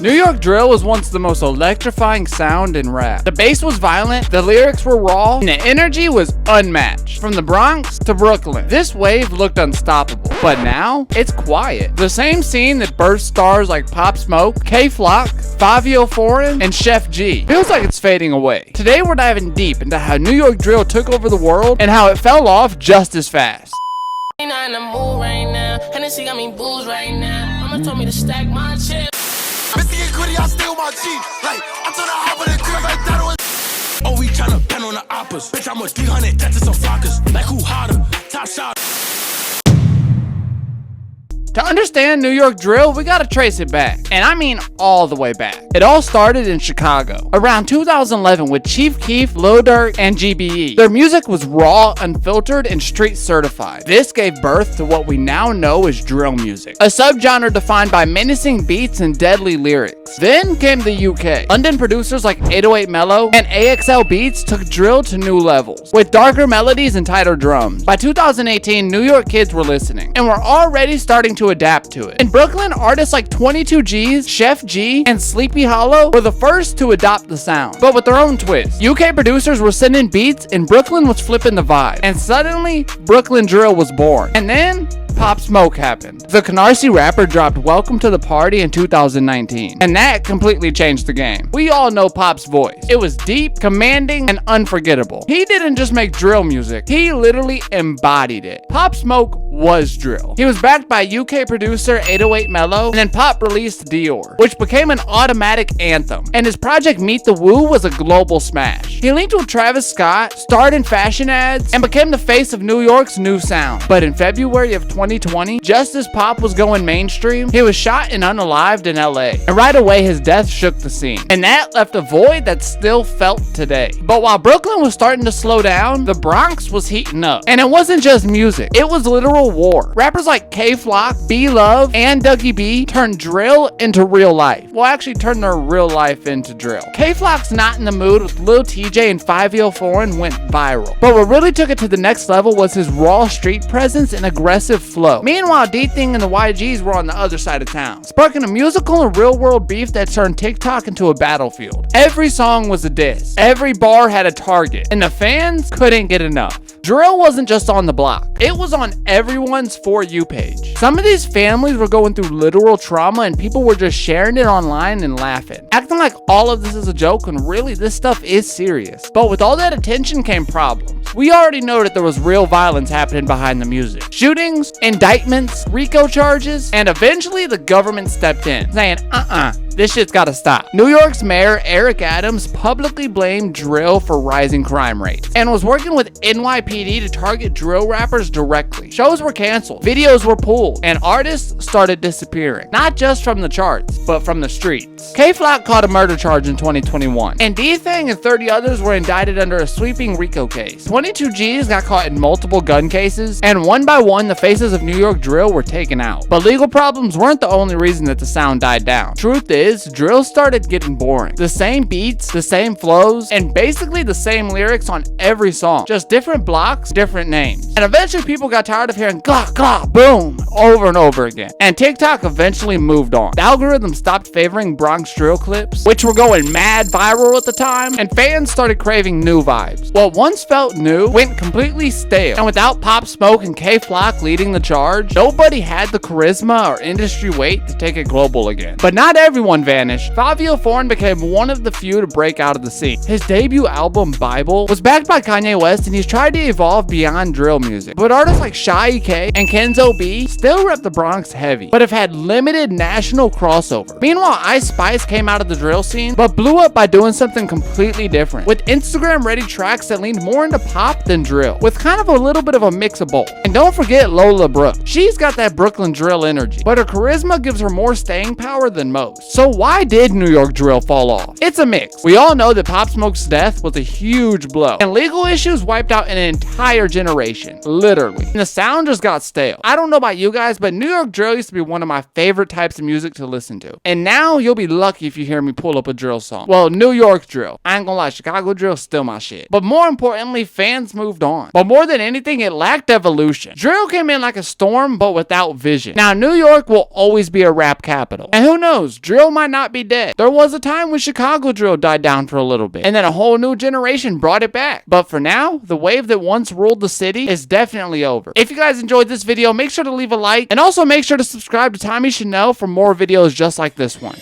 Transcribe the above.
New York drill was once the most electrifying sound in rap. The bass was violent, the lyrics were raw, and the energy was unmatched. From the Bronx to Brooklyn, this wave looked unstoppable. But now, it's quiet. The same scene that birthed stars like Pop Smoke, K-Flock, Fivio Foreign, and Chef G feels like it's fading away. Today we're diving deep into how New York drill took over the world and how it fell off just as fast. In the mood right now, Hennessy got me booze right now. Mama told me to stack my chips. I steal my G, like I told her hop in the crib like that was. Oh, we tryna pen on the oppas. Bitch, I'm a 300, that's some flockers. Like who hotter, top shot. To understand New York drill, we gotta trace it back. And I mean all the way back. It all started in Chicago, around 2011 with Chief Keef, Lil Durk, and GBE. Their music was raw, unfiltered, and street certified. This gave birth to what we now know as drill music, a subgenre defined by menacing beats and deadly lyrics. Then came the UK. London producers like 808 Mellow and AXL Beats took drill to new levels, with darker melodies and tighter drums. By 2018, New York kids were listening, and were already starting to adapt to it. In Brooklyn, artists like 22G's, Chef G, and Sleepy Hollow were the first to adopt the sound, but with their own twist. UK producers were sending beats, and Brooklyn was flipping the vibe. And suddenly, Brooklyn drill was born. And then, Pop Smoke happened. The Canarsie rapper dropped Welcome to the Party in 2019, and that completely changed the game. We all know Pop's voice. It was deep, commanding, and unforgettable. He didn't just make drill music, he literally embodied it. Pop Smoke was drill. He was backed by UK producer 808 Mellow, and then Pop released Dior, which became an automatic anthem, and his project Meet the Woo was a global smash. He linked with Travis Scott, starred in fashion ads, and became the face of New York's new sound. But in February of 2020, just as Pop was going mainstream, he was shot and unalived in LA. And right away, his death shook the scene. And that left a void that's still felt today. But while Brooklyn was starting to slow down, the Bronx was heating up. And it wasn't just music, it was literal war. Rappers like K-Flock, B-Love, and Dougie B turned drill into real life. Well, actually turned their real life into drill. K-Flock's Not in the Mood with Lil TJ and Fivio Foreign went viral. But what really took it to the next level was his raw street presence and aggressive flow. Meanwhile, D-Thing and the YGs were on the other side of town, sparking a musical and real-world beef that turned TikTok into a battlefield. Every song was a diss, every bar had a target, and the fans couldn't get enough. Drill wasn't just on the block, it was on everyone's For You page. Some of these families were going through literal trauma and people were just sharing it online and laughing, acting like all of this is a joke when really this stuff is serious. But with all that attention came problems. We already know that there was real violence happening behind the music. Shootings, indictments, RICO charges, and eventually the government stepped in, saying, this shit's gotta stop. New York's mayor, Eric Adams, publicly blamed drill for rising crime rates and was working with NYPD to target drill rappers directly. Shows were canceled, videos were pulled, and artists started disappearing. Not just from the charts, but from the streets. K-Flock caught a murder charge in 2021, and D-Thing and 30 others were indicted under a sweeping RICO case. 22G's got caught in multiple gun cases, and one by one, the faces of New York drill were taken out. But legal problems weren't the only reason that the sound died down. Truth is, drill started getting boring. The same beats, the same flows, and basically the same lyrics on every song. Just different blocks, different names. And eventually people got tired of hearing glop, glop, boom, over and over again. And TikTok eventually moved on. The algorithm stopped favoring Bronx drill clips, which were going mad viral at the time, and fans started craving new vibes. What once felt new went completely stale. And without Pop Smoke and K-Flock leading the charge, nobody had the charisma or industry weight to take it global again. But not everyone vanished. Fivio Foreign became one of the few to break out of the scene. His debut album, Bible, was backed by Kanye West, and he's tried to evolve beyond drill music. But artists like Sha EK and Kenzo B still rep the Bronx heavy, but have had limited national crossover. Meanwhile, Ice Spice came out of the drill scene, but blew up by doing something completely different, with Instagram-ready tracks that leaned more into pop than drill, with kind of a little bit of a mix of both. And don't forget Lola Brooke. She's got that Brooklyn drill energy, but her charisma gives her more staying power than most. So why did New York drill fall off? It's a mix. We all know that Pop Smoke's death was a huge blow, and legal issues wiped out an entire generation, literally. And the sound just got stale. I don't know about you guys, but New York drill used to be one of my favorite types of music to listen to. And now you'll be lucky if you hear me pull up a drill song. Well, New York drill. I ain't gonna lie, Chicago drill still my shit. But more importantly, fans moved on. But more than anything, it lacked evolution. Drill came in like a storm, but without vision. Now, New York will always be a rap capital. And who knows, drill drill might not be dead. There was a time when Chicago drill died down for a little bit, and then a whole new generation brought it back. But for now, the wave that once ruled the city is definitely over. If you guys enjoyed this video, make sure to leave a like, and also make sure to subscribe to Tommy Should Know for more videos just like this one.